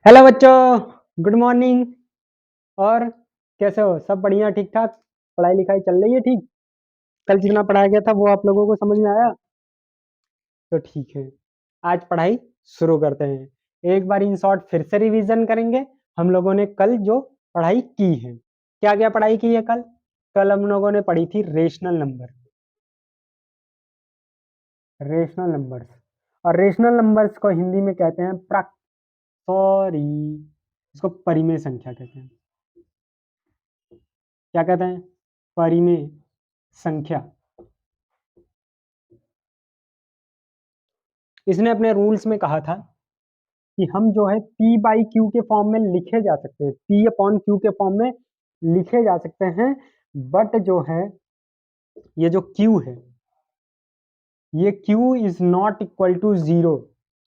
Hello बच्चों, good morning. और कैसे हो? सब बढ़िया, ठीक ठाक? पढ़ाई लिखाई चल रही है ठीक? कल जितना पढ़ाया गया था वो आप लोगों को समझ में आया? तो ठीक है, आज पढ़ाई शुरू करते हैं। एक बार इन शॉर्ट फिर से रिवीजन करेंगे। हम लोगों ने कल जो पढ़ाई की है, क्या क्या पढ़ाई की है कल? कल हम लोगों ने पढ़ी थी रेशनल नंबर, रेशनल नंबर्स। और रेशनल नंबर्स को हिंदी में कहते हैं सॉरी, इसको परिमेय संख्या कहते हैं। क्या कहते हैं? परिमेय संख्या। इसने अपने रूल्स में कहा था कि हम जो है P बाई क्यू के फॉर्म में लिखे जा सकते हैं, P अपॉन क्यू के फॉर्म में लिखे जा सकते हैं। बट जो है ये जो Q है, ये Q is not equal to zero.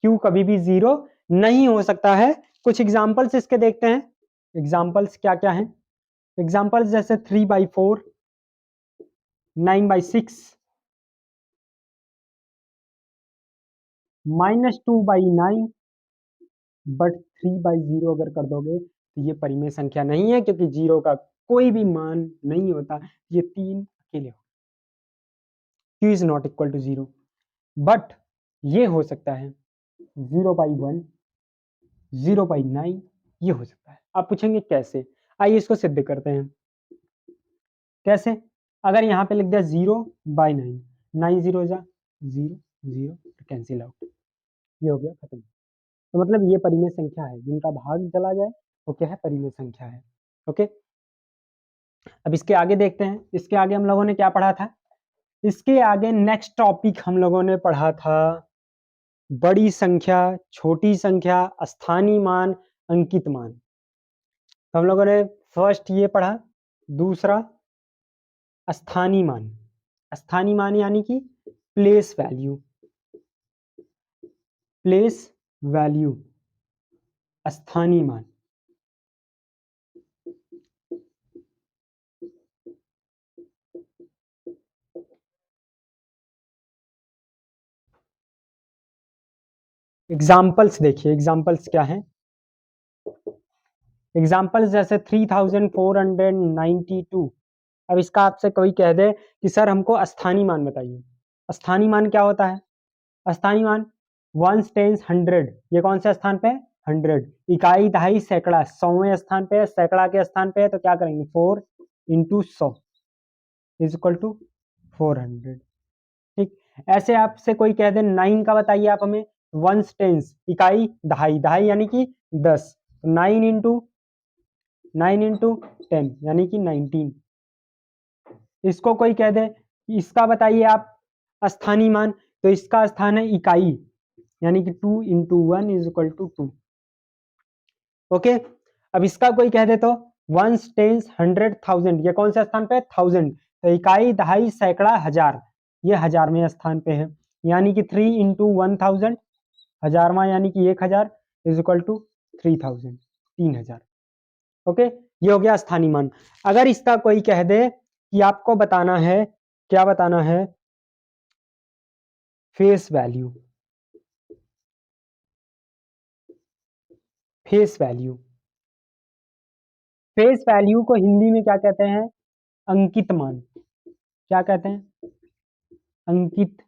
Q कभी भी जीरो नहीं हो सकता है। कुछ एग्जाम्पल्स इसके देखते हैं। एग्जाम्पल्स क्या क्या हैं? एग्जाम्पल्स जैसे 3/4, 9/6, -2/9। बट 3/0 अगर कर दोगे तो ये परिमेय संख्या नहीं है, क्योंकि जीरो का कोई भी मान नहीं होता। ये तीन अकेले हो, q is not equal to zero. But ये हो सकता है 0/1, 0/9, ये हो सकता है। आप पूछेंगे कैसे? आइए इसको सिद्ध करते हैं। कैसे? अगर यहाँ पे लिख दिया 0/9, 9 जीरो जा 0, 0 कैंसिल आउट, ये हो गया खत्म। तो मतलब ये परिमेय संख्या है, जिनका भाग चला जाए वो क्या है? परिमेय संख्या है। ओके, अब इसके आगे देखते हैं। इसके आगे हम लोगों ने क्या पढ़ा था? इसके आगे नेक्स्ट टॉपिक हम लोगों ने पढ़ा था बड़ी संख्या, छोटी संख्या, स्थानीय मान, अंकित मान। तो हम लोगों ने फर्स्ट ये पढ़ा। दूसरा स्थानीय मान। स्थानीय मान यानी कि प्लेस वैल्यू, प्लेस वैल्यू, स्थानीय मान। एग्जाम्पल्स देखिए, एग्जाम्पल्स क्या हैं? एग्जाम्पल्स जैसे 3492। अब इसका आपसे कोई कह दे कि सर हमको स्थानीय मान बताइए। स्थानीय मान क्या होता है? स्थानीय मान वंस, टेंस, हंड्रेड। ये कौन से स्थान पे है? 100। इकाई, दहाई, सैकड़ा 100वें स्थान पे है। सैकड़ा के स्थान पे है तो क्या करेंगे? 4 × 100 इज इक्वल टू 400। ठीक। ऐसे आपसे कोई कह दे 9 का बताइए आप हमें। वंस, टेंस, इकाई, दहाई, दहाई यानी कि 10। 9 × 10 यानी कि 19। इसको कोई कह दे इसका बताइए आप स्थानीय मान, तो इसका स्थान है इकाई, यानी कि 2 × 1 इज इक्वल टू 2। ओके, अब इसका कोई कह दे तो वंस, टेंस, हंड्रेड, थाउजेंड। ये कौन से स्थान पे है? 1000। तो इकाई, दहाई, सैकड़ा, हजार, ये 1000वें स्थान पे है, यानी कि 3 × 1000, 1000वां यानी कि 1000 इज इक्वल टू 3000, 3000। ओके, ये हो गया स्थानीय मान। अगर इसका कोई कह दे कि आपको बताना है, क्या बताना है? Face value, face value. Face value को हिंदी में क्या कहते हैं? अंकित मान। क्या कहते हैं? अंकित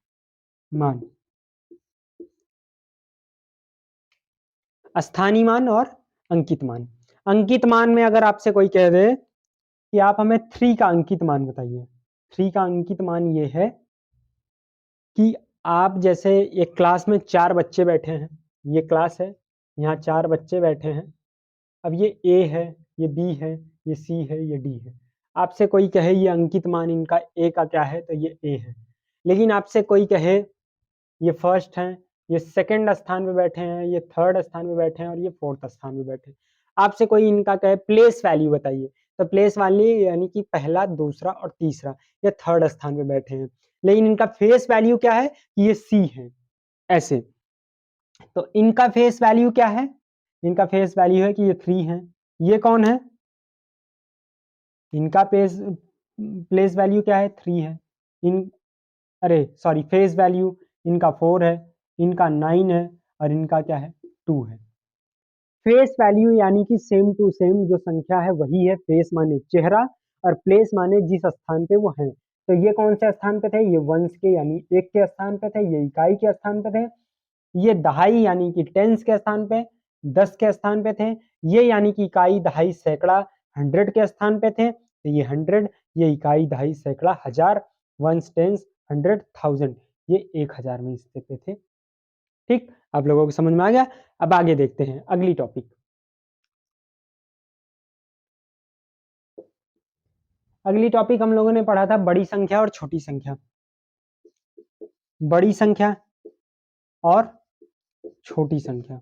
मान। स्थानीय मान और अंकित मान। अंकित मान में अगर आपसे कोई कह दे कि आप हमें 3 का अंकित मान बताइए। 3 का अंकित मान ये है कि आप जैसे एक क्लास में 4 बच्चे बैठे हैं, ये क्लास है, यहाँ 4 बच्चे बैठे हैं। अब ये ए है, ये बी है, ये सी है, ये डी है। आपसे कोई कहे ये अंकित मान इनका ए का क्या है, तो ये ए है। लेकिन आपसे कोई कहे ये फर्स्ट हैं, ये सेकंड स्थान पे बैठे हैं, ये थर्ड स्थान पे बैठे हैं और ये फोर्थ स्थान पे बैठे हैं। आपसे कोई इनका कहे प्लेस वैल्यू बताइए, तो प्लेस वैल्यू यानी कि पहला, दूसरा और तीसरा, ये थर्ड स्थान पे बैठे हैं। लेकिन इनका फेस वैल्यू क्या है? ये सी है, ऐसे। तो इनका फेस वैल्यू क्या है? इनका फेस वैल्यू है कि ये 3 है। ये कौन है? इनका प्लेस वैल्यू क्या है? 3 है। इन अरे सॉरी, फेस वैल्यू इनका 4 है, इनका 9 है और इनका क्या है? 2 है। फेस वैल्यू यानी कि सेम टू सेम जो संख्या है वही है। फेस माने चेहरा और प्लेस माने जिस स्थान पे वो है। तो ये कौन से स्थान पे थे? ये वंस के यानी एक के स्थान पे थे, ये इकाई के स्थान पे थे। ये दहाई यानी कि टेंस के स्थान पे, 10 के स्थान पे थे। ये यानी कि इकाई, दहाई, सैकड़ा 100 के स्थान पे थे। तो ये 100, ये इकाई, दहाई, सैकड़ा, हजार, वंस, टेंस, 100, 1000, ये 1000 में स्थित पे थे। ठीक, आप लोगों को समझ में आ गया। अब आगे देखते हैं अगली टॉपिक। अगली टॉपिक हम लोगों ने पढ़ा था बड़ी संख्या और छोटी संख्या। बड़ी संख्या और छोटी संख्या।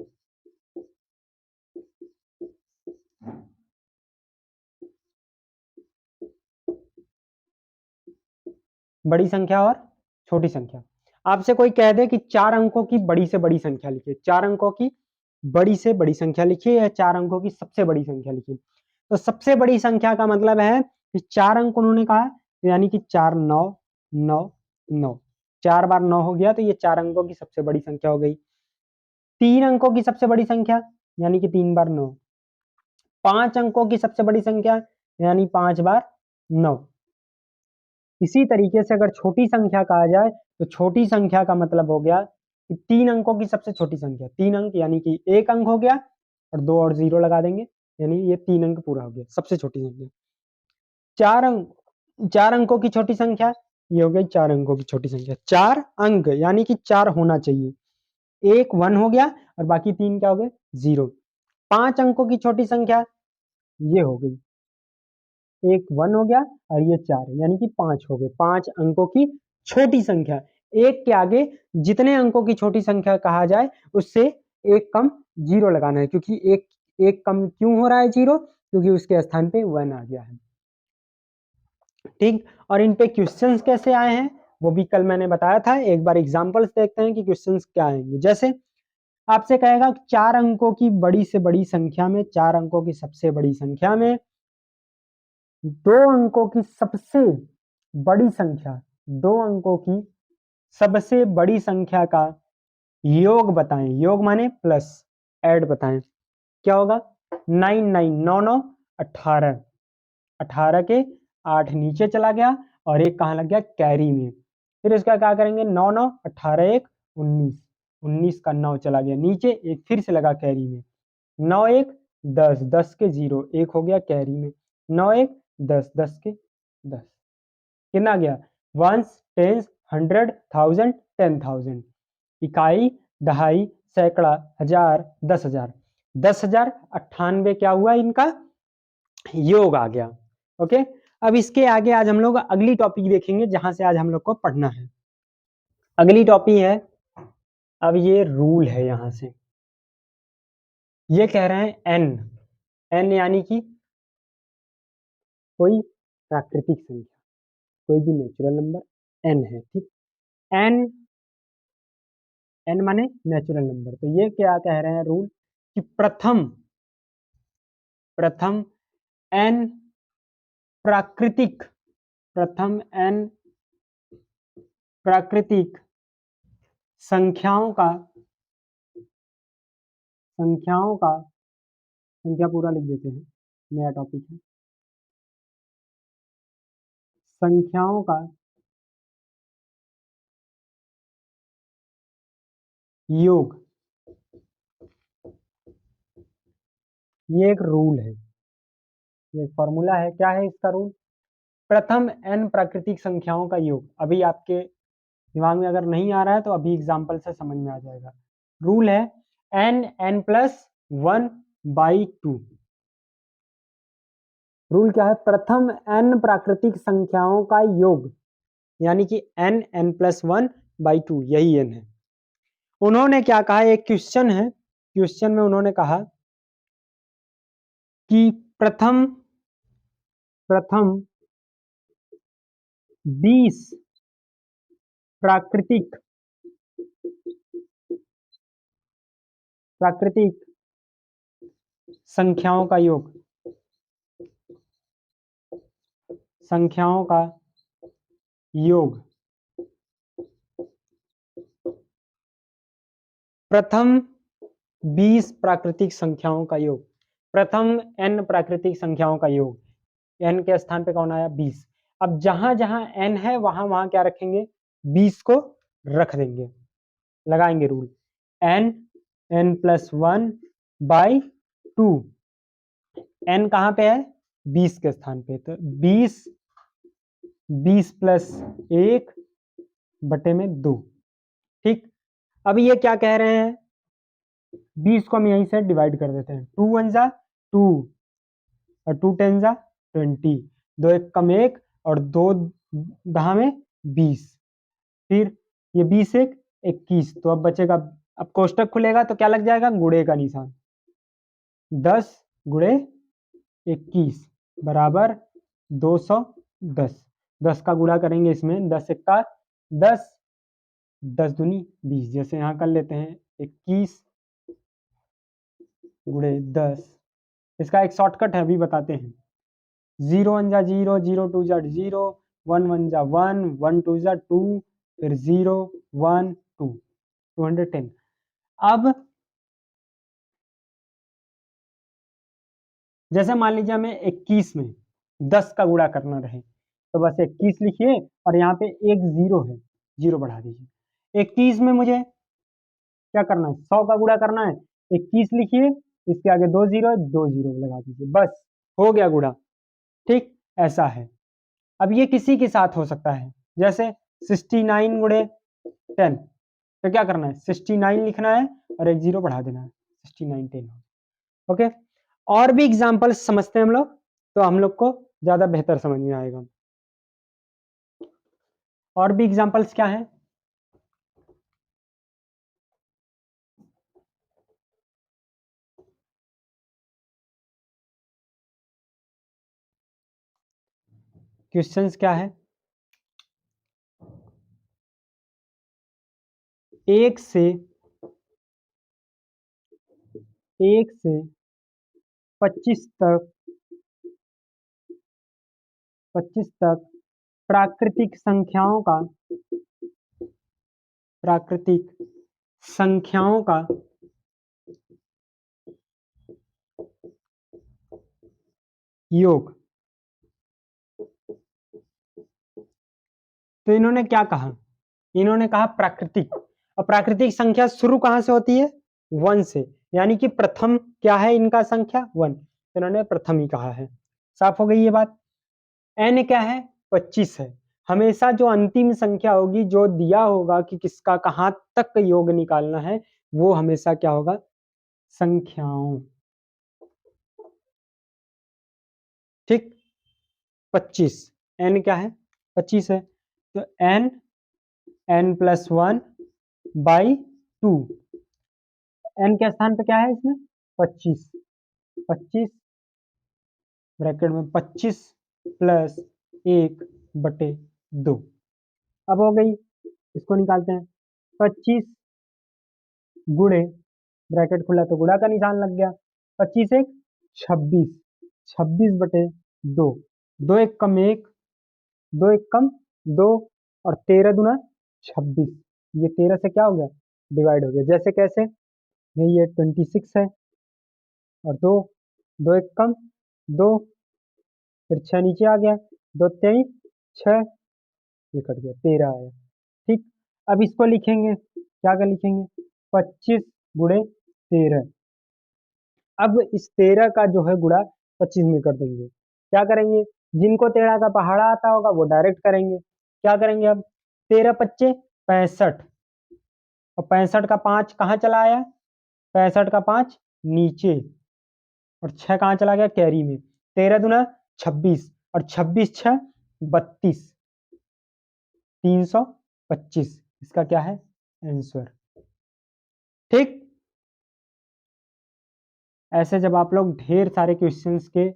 बड़ी संख्या और छोटी संख्या। आपसे कोई कह दे कि 4 अंकों की बड़ी से बड़ी संख्या लिखिए, 4 अंकों की बड़ी से बड़ी संख्या लिखिए या 4 अंकों की सबसे बड़ी संख्या लिखिए। तो सबसे बड़ी संख्या का मतलब है कि 4 अंक उन्होंने कहा, यानी कि 4 9 9 9, 4 बार 9 हो गया, तो ये 4 अंकों की सबसे बड़ी संख्या हो गई। 3 अंकों की सबसे बड़ी संख्या यानी कि 3 बार 9। 5 अंकों की सबसे बड़ी संख्या यानी 5 बार 9। इसी तरीके से अगर छोटी संख्या कहा जाए तो छोटी संख्या का मतलब हो गया कि 3 अंकों की सबसे छोटी संख्या, 3 अंक यानी कि 1 अंक हो गया और 2 और 0 लगा देंगे, यानी ये 3 अंक पूरा हो गया सबसे छोटी संख्या। 4 अंकों की छोटी संख्या, ये हो गई 4 अंकों की छोटी संख्या। 4 अंक यानी कि 4 होना चाहिए, 1 1 हो गया और बाकी 3 क्या हो गए? 0। 5 अंकों की छोटी संख्या ये हो गई, 1 1 हो गया और ये 4, यानी कि 5 हो गए। 5 अंकों की छोटी संख्या। एक के आगे जितने अंकों की छोटी संख्या कहा जाए उससे एक कम 0 लगाना है, क्योंकि एक एक कम क्यों हो रहा है 0? क्योंकि उसके स्थान पे 1 आ गया है। ठीक, और इन पे क्वेश्चंस कैसे आए हैं वो भी कल मैंने बताया था। एक बार एग्जांपल्स देखते हैं कि क्वेश्चंस क्या आएंगे। जैसे आपसे कहेगा 4 अंकों की बड़ी से बड़ी संख्या में, 4 अंकों की सबसे बड़ी संख्या में 2 अंकों की सबसे बड़ी संख्या, 2 अंकों की सबसे बड़ी संख्या का योग बताएं। योग माने प्लस, ऐड बताएं। क्या होगा? 9 9 9 9 18, 18 के 8 नीचे चला गया और एक कहाँ लग गया? कैरी में। फिर इसका क्या करेंगे? 9 9 18 1 19, 19 का 9 चला गया नीचे, एक फिर से लगा कैरी में। 9 1 10, 10 के 0, एक हो गया कैरी में। 9 1 10, 10 के 10, कितना गया? Ones, tens, 100, 1000, 10,000। इकाई, दहाई, सैकड़ा, हजार, 10,000। 10,000 98 क्या हुआ? इनका योग आ गया। ओके, अब इसके आगे आज हम लोग अगली टॉपिक देखेंगे जहां से आज हम लोग को पढ़ना है। अगली टॉपिक है, अब ये रूल है यहां से। ये कह रहे हैं एन, एन यानी कि कोई प्राकृतिक संख्या, कोई भी नेचुरल नंबर एन है। ठीक, एन, एन माने नेचुरल नंबर। तो ये क्या कह रहे हैं रूल कि प्रथम, प्रथम एन प्राकृतिक, प्रथम एन प्राकृतिक संख्याओं का, संख्याओं का, संख्या पूरा लिख देते हैं, नया टॉपिक है। संख्याओं का योग, ये एक रूल है, ये फॉर्मूला है। क्या है इसका रूल? प्रथम एन प्राकृतिक संख्याओं का योग। अभी आपके दिमाग में अगर नहीं आ रहा है तो अभी एग्जाम्पल से समझ में आ जाएगा। रूल है एन एन प्लस 1/2। रूल क्या है? प्रथम एन प्राकृतिक संख्याओं का योग, यानी कि एन एन प्लस 1/2, यही एन है। उन्होंने क्या कहा? एक क्वेश्चन है, क्वेश्चन में उन्होंने कहा कि प्रथम, प्रथम 20 प्राकृतिक, प्राकृतिक संख्याओं का योग, संख्याओं का योग प्रथम 20 प्राकृतिक संख्याओं का योग, प्रथम n प्राकृतिक संख्याओं का योग, n के स्थान पे कौन आया 20। अब जहां जहां n है वहां वहां क्या रखेंगे 20 को रख देंगे, लगाएंगे रूल n n+1/2, n कहां पे है 20 के स्थान पे, तो 20+1/2, ठीक। अब ये क्या कह रहे हैं 20 को हम यहीं से डिवाइड कर देते हैं, 2 1 जा 2 और 2 10 जा 20, 2 1 कम 1 और 2 दहा में 20, फिर ये 20 1 21, तो अब बचेगा, अब कोष्टक खुलेगा तो क्या लग जाएगा गुणे का निशान, 10 गुणे 21 बराबर 210, 10 का गुणा करेंगे इसमें, 10 एक्का 10, 10 दूनी 20, जैसे यहाँ कर लेते हैं 21 गुणे 10, इसका एक शॉर्टकट है अभी बताते हैं, 0 1 जा 0, 0 2 जा 0, 1 1 जा 1, 1 2 जा 2, फिर 0 1 2, 210। अब जैसे मान लीजिए हमें 21 में 10 का गुणा करना रहे, तो बस 21 लिखिए और यहाँ पे एक जीरो है, जीरो बढ़ा दीजिए। 21 में मुझे क्या करना है 100 का गुणा करना है, 21 लिखिए, इसके आगे 2 जीरो है, 2 जीरो लगा दीजिए, बस हो गया गुणा, ठीक। ऐसा है। अब ये किसी के साथ हो सकता है, जैसे 69 गुणे 10, तो क्या करना है 69 लिखना है और एक जीरो बढ़ा देना है, 69 10। ओके, और भी एग्जांपल्स समझते हैं हम लोग, तो हम लोग को ज्यादा बेहतर समझ में आएगा। और भी एग्जांपल्स क्या है, क्वेश्चंस क्या है, एक से 25 तक, 25 तक प्राकृतिक संख्याओं का, प्राकृतिक संख्याओं का योग। तो इन्होंने क्या कहा, इन्होंने कहा प्राकृतिक, और प्राकृतिक संख्या शुरू कहां से होती है 1 से, यानी कि प्रथम क्या है इनका संख्या 1, तो इन्होंने प्रथम ही कहा है। साफ हो गई ये बात। n क्या है 25 है, हमेशा जो अंतिम संख्या होगी, जो दिया होगा कि किसका कहां तक योग निकालना है, वो हमेशा क्या होगा संख्याओं, ठीक। 25 n क्या है 25 है, तो n n+1/2, n के स्थान पे क्या है इसमें 25, 25 ब्रैकेट में 25 प्लस 1/2, अब हो गई, इसको निकालते हैं 25 गुणे, ब्रैकेट खुला तो गुणा का निशान लग गया, 25 एक 26, 26/2, 2 एक कम 1, 2 एक कम 2 और 13 दूना 26, ये 13 से क्या हो गया डिवाइड हो गया, जैसे कैसे ये 26 है और 2, 2 एक कम 2, फिर 6 नीचे आ गया, 2 23 6, ये कट गया 13 आया, ठीक। अब इसको लिखेंगे, क्या कर लिखेंगे 25 गुणे 13, अब इस 13 का जो है गुणा 25 में कर देंगे, क्या करेंगे जिनको 13 का पहाड़ा आता होगा वो डायरेक्ट करेंगे, क्या करेंगे अब 13 पच्चे 65, और 65 का 5 कहाँ चला आया 65 का 5 नीचे, और 6 कहाँ चला गया कैरी में, 13 दूना 26 और 26 6 32, 325, इसका क्या है आंसर, ठीक। ऐसे जब आप लोग ढेर सारे क्वेश्चंस के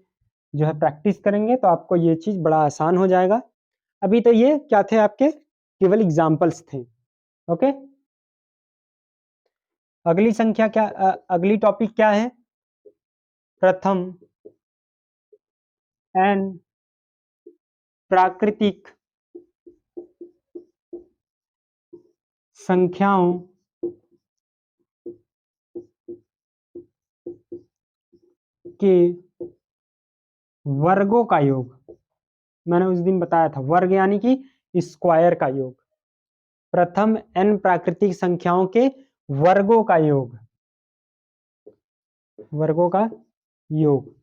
जो है प्रैक्टिस करेंगे तो आपको ये चीज बड़ा आसान हो जाएगा। अभी तो ये क्या थे आपके केवल एग्जाम्पल्स थे। ओके, अगली संख्या क्या, अगली टॉपिक क्या है, प्रथम n प्राकृतिक संख्याओं के वर्गों का योग, मैंने उस दिन बताया था, वर्ग यानी कि स्क्वायर का योग, प्रथम n प्राकृतिक संख्याओं के वर्गों का योग, वर्गों का योग,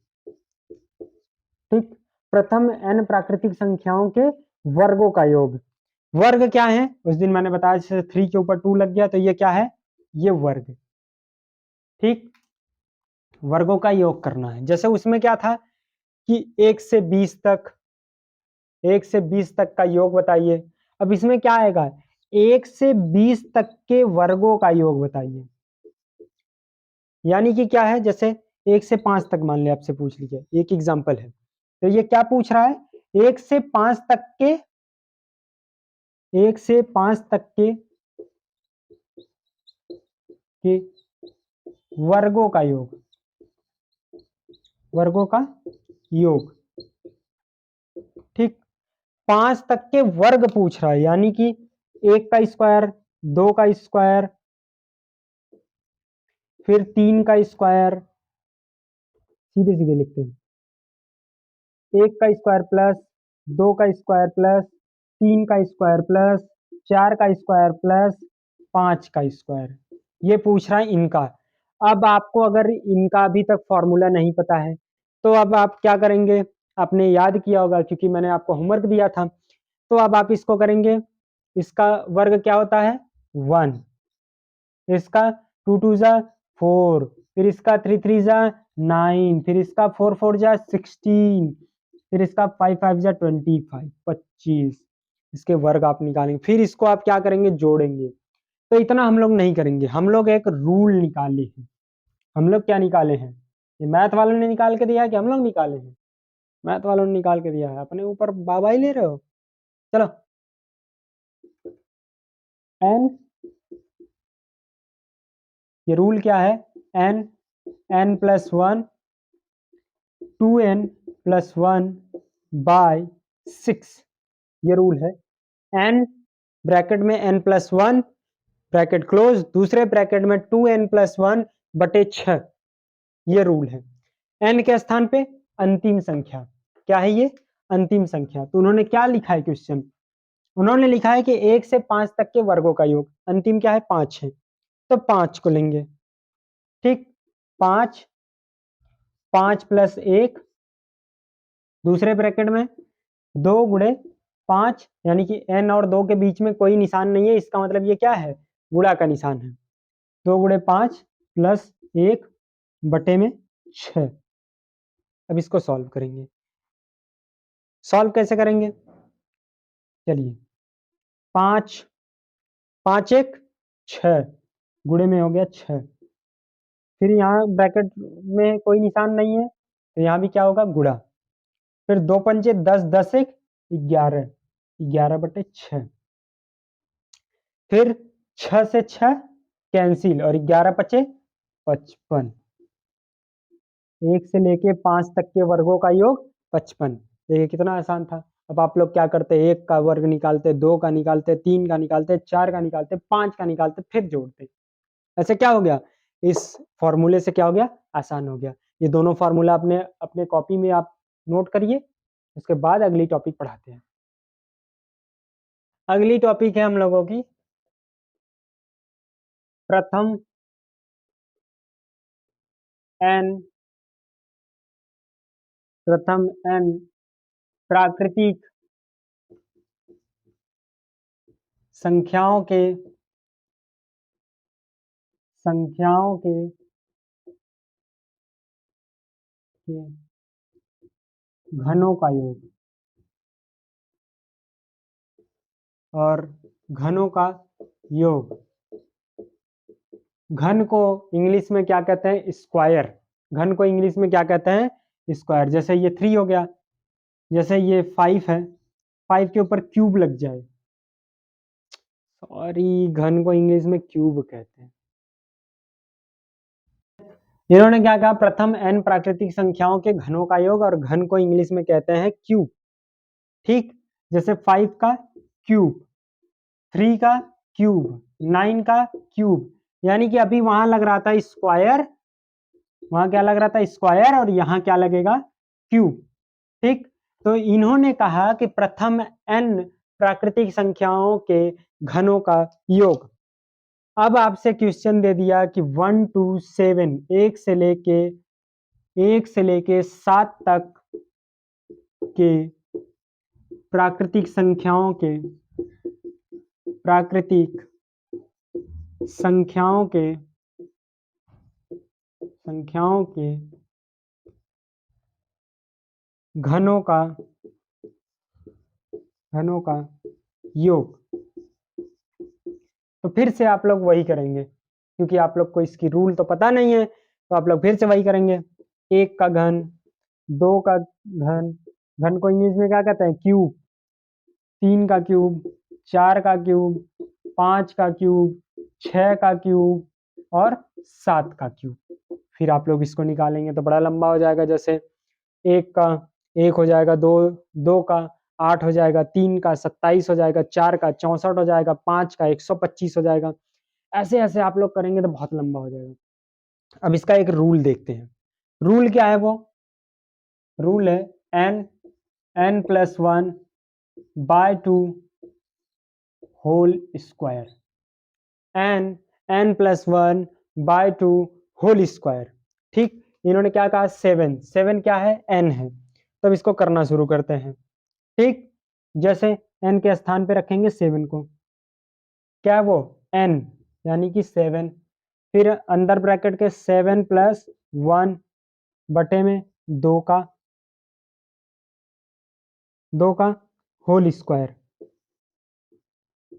ठीक। प्रथम n प्राकृतिक संख्याओं के वर्गों का योग, वर्ग क्या है उस दिन मैंने बताया, जैसे 3 के ऊपर 2 लग गया तो ये क्या है, ये वर्ग, ठीक। वर्गों का योग करना है, जैसे उसमें क्या था कि 1 से 20 तक, 1 से 20 तक का योग बताइए। अब इसमें क्या आएगा, 1 से 20 तक के वर्गों का योग बताइए, यानी कि क्या है, जैसे 1 से 5 तक मान लिया, आपसे पूछ लीजिए, एक एग्जांपल है, तो ये क्या पूछ रहा है, 1 से 5 तक के, 1 से 5 तक के वर्गों का योग, वर्गों का योग, ठीक। 5 तक के वर्ग पूछ रहा है, यानी कि 1 का स्क्वायर, 2 का स्क्वायर, फिर 3 का स्क्वायर, सीधे सीधे लिखते हैं, 1 का स्क्वायर प्लस 2 का स्क्वायर प्लस 3 का स्क्वायर प्लस 4 का स्क्वायर प्लस 5 का स्क्वायर, ये पूछ रहा है इनका। अब आपको अगर इनका अभी तक फॉर्मूला नहीं पता है तो अब आप क्या करेंगे, आपने याद किया होगा क्योंकि मैंने आपको होमवर्क दिया था, तो अब आप इसको करेंगे, इसका वर्ग क्या होता है 1, इसका 2 2 जा 4, फिर इसका 3 3 जा 9, फिर इसका 4 4 जा 16, फिर इसका 5 5 जा 25, 25, इसके वर्ग आप निकालेंगे, फिर इसको आप क्या करेंगे, जोड़ेंगे। तो इतना हम लोग नहीं करेंगे, हम लोग एक रूल निकाले हैं, हम लोग क्या निकाले हैं, ये मैथ वालों ने निकाल के दिया है कि हम लोग निकाले हैं, मैथ वालों ने निकाल के दिया है, अपने ऊपर बाबा ही ले रहे हो। चलो, एन, ये रूल क्या है, n, n plus 1, 2n plus 1 by 6, ये रूल है। n ब्रैकेट में n प्लस 1 ब्रैकेट क्लोज, दूसरे ब्रैकेट में 2n प्लस 1 बटे 6, ये रूल है। n के स्थान पे अंतिम संख्या, क्या है ये, अंतिम संख्या। तो उन्होंने क्या लिखा है क्वेश्चन, उन्होंने लिखा है कि 1 से 5 तक के वर्गों का योग, अंतिम क्या है 5 है, तो 5 को लेंगे, ठीक। 5, 5 प्लस 1, दूसरे ब्रैकेट में 2 गुणे 5, यानी कि n और 2 के बीच में कोई निशान नहीं है, इसका मतलब ये क्या है, गुणा का निशान है, 2 गुणे 5 प्लस 1 बटे में 6। अब इसको सॉल्व करेंगे, सॉल्व कैसे करेंगे, चलिए, 5, 5 1 6, गुणे में हो गया 6, फिर यहाँ ब्रैकेट में कोई निशान नहीं है तो यहाँ भी क्या होगा, गुणा, फिर 2 पंचे 10, 10 1 11, 11 बटे 6, फिर 6 से 6 कैंसिल और 11 बचे 55, 1 से लेके 5 तक के वर्गों का योग 55। देखिए कितना आसान था। अब आप लोग क्या करते, 1 का वर्ग निकालते, 2 का निकालते, 3 का निकालते, 4 का निकालते, 5 का निकालते, फिर जोड़ते। ऐसे क्या हो गया, इस फॉर्मूले से क्या हो गया, आसान हो गया। ये दोनों फार्मूला अपने अपने कॉपी में आप नोट करिए, उसके बाद अगली टॉपिक पढ़ाते हैं। अगली टॉपिक है हम लोगों की प्रथम एन, प्रथम एन प्राकृतिक संख्याओं के, संख्याओं के घनों का योग, और घनों का योग, घन को इंग्लिश में क्या कहते हैं, स्क्वायर, घन को इंग्लिश में क्या कहते हैं, स्क्वायर। जैसे ये 3 हो गया, जैसे ये 5 है, 5 के ऊपर क्यूब लग जाए, सॉरी, घन को इंग्लिश में क्यूब कहते हैं। इन्होंने क्या कहा, प्रथम n प्राकृतिक संख्याओं के घनों का योग, और घन को इंग्लिश में कहते हैं क्यूब, ठीक। जैसे 5 का क्यूब, 3 का क्यूब, 9 का क्यूब, यानी कि अभी वहां लग रहा था स्क्वायर, वहां क्या लग रहा था स्क्वायर और यहाँ क्या लगेगा क्यूब। ठीक, तो इन्होंने कहा कि प्रथम n प्राकृतिक संख्याओं के घनों का योग। अब आपसे क्वेश्चन दे दिया कि 1 to 7 एक से लेके 7 तक के प्राकृतिक संख्याओं के घनों का योग। तो फिर से आप लोग वही करेंगे, क्योंकि आप लोग को इसकी रूल तो पता नहीं है, तो आप लोग फिर से वही करेंगे। 1 का घन, 2 का घन, घन को इंग्लिश में क्या कहते हैं क्यूब, 3 का क्यूब, 4 का क्यूब, 5 का क्यूब, 6 का क्यूब और 7 का क्यूब। फिर आप लोग इसको निकालेंगे तो बड़ा लंबा हो जाएगा। जैसे 1 का 1 हो जाएगा, 2 का 8 हो जाएगा, 3 का 27 हो जाएगा, 4 का 64 हो जाएगा, 5 का 125 हो जाएगा। ऐसे ऐसे आप लोग करेंगे तो बहुत लंबा हो जाएगा। अब इसका एक रूल देखते हैं। रूल क्या है? वो रूल है n+1 by 2 whole square. n+1 by 2 whole square. ठीक, इन्होंने क्या कहा? 7 क्या है? n है। तब इसको करना शुरू करते हैं। ठीक, जैसे n के स्थान पे रखेंगे 7 को, क्या है वो? n, यानी कि 7। फिर अंदर ब्रैकेट के 7+1 बटे में 2 का होल स्क्वायर।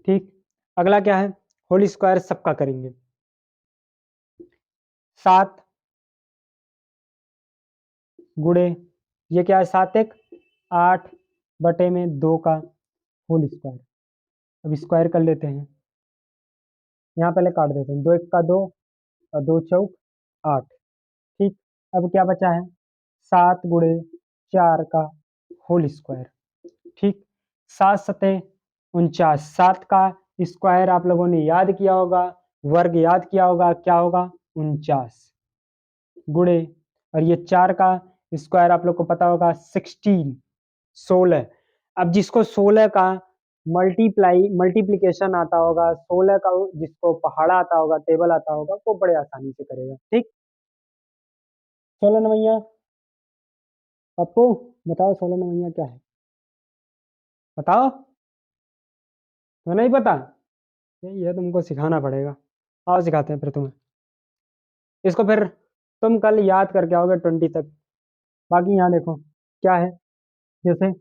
ठीक, अगला क्या है? होल स्क्वायर सबका करेंगे। 7 गुणे, ये क्या है? 7 1 8 बटे में 2 का होल स्क्वायर। अब स्क्वायर कर लेते हैं, यहाँ पहले काट देते हैं। 2 1 का 2 और 2 चौक 8। ठीक, अब क्या बचा है? 7 गुणे 4 का होल स्क्वायर। ठीक, 7 सते 49। 7 का स्क्वायर आप लोगों ने याद किया होगा, वर्ग याद किया होगा, क्या होगा? 49 गुणे, और ये 4 का स्क्वायर आप लोग को पता होगा 16। अब जिसको 16 का मल्टीप्लीकेशन आता होगा, 16 का जिसको पहाड़ा आता होगा, टेबल आता होगा, वो बड़े आसानी से करेगा। ठीक, 16 नवैया, पप्पू बताओ 16 नवैया क्या है? बताओ, तो नहीं पता? ये तुमको सिखाना पड़ेगा। आओ सिखाते हैं फिर तुम्हें इसको। फिर तुम कल याद करके आओगे 20 तक। बाकी यहाँ देखो क्या है, जैसे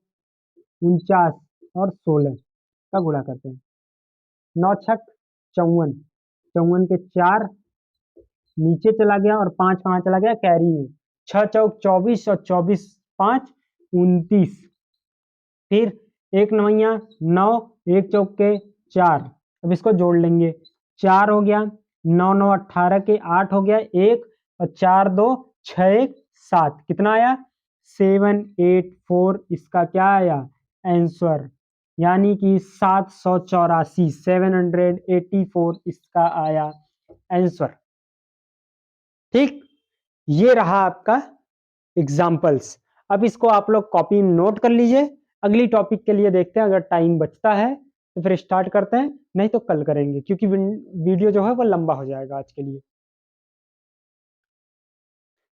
49 और 16 का गुणा करते हैं। 9 छक 54, 54 के 4 नीचे चला गया और 5 कहाँ चला गया? कैरी में। 6 चौक 24 और 24 5 29। फिर 1 नवैया 9, 1 चौक के 4। अब इसको जोड़ लेंगे, 4 हो गया, 9 9 18 के 8 हो गया 1 और 4 2 6 1 7। कितना आया? 784। इसका क्या आया? आंसर, यानी कि 784, 784 इसका आया आंसर। ठीक, ये रहा आपका एग्जाम्पल्स। अब इसको आप लोग कॉपी नोट कर लीजिए। अगली टॉपिक के लिए देखते हैं, अगर टाइम बचता है तो फिर स्टार्ट करते हैं, नहीं तो कल करेंगे, क्योंकि वीडियो जो है वो लंबा हो जाएगा आज के लिए।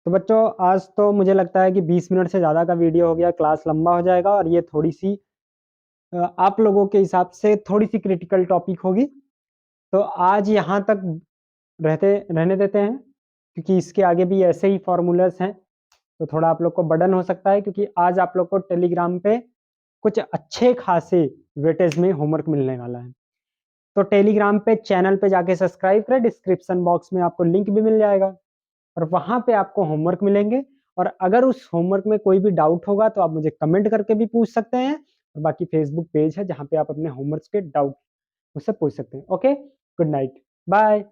तो बच्चों, आज तो मुझे लगता है कि 20 मिनट से ज़्यादा का वीडियो हो गया, क्लास लंबा हो जाएगा, और ये थोड़ी सी आप लोगों के हिसाब से थोड़ी सी क्रिटिकल टॉपिक होगी। तो आज यहाँ तक रहने देते हैं, क्योंकि इसके आगे भी ऐसे ही फॉर्मूलास हैं, तो थोड़ा आप लोग को बर्डन हो सकता है, क्योंकि आज आप लोग को टेलीग्राम पे कुछ अच्छे खासे वेटेज में होमवर्क मिलने वाला है। तो टेलीग्राम पे चैनल पे जाके सब्सक्राइब करें, डिस्क्रिप्शन बॉक्स में आपको लिंक भी मिल जाएगा, और वहाँ पे आपको होमवर्क मिलेंगे। और अगर उस होमवर्क में कोई भी डाउट होगा तो आप मुझे कमेंट करके भी पूछ सकते हैं, और बाकी फेसबुक पेज है जहाँ पे आप अपने होमवर्क के डाउट मुझसे पूछ सकते हैं। Okay, good night, bye.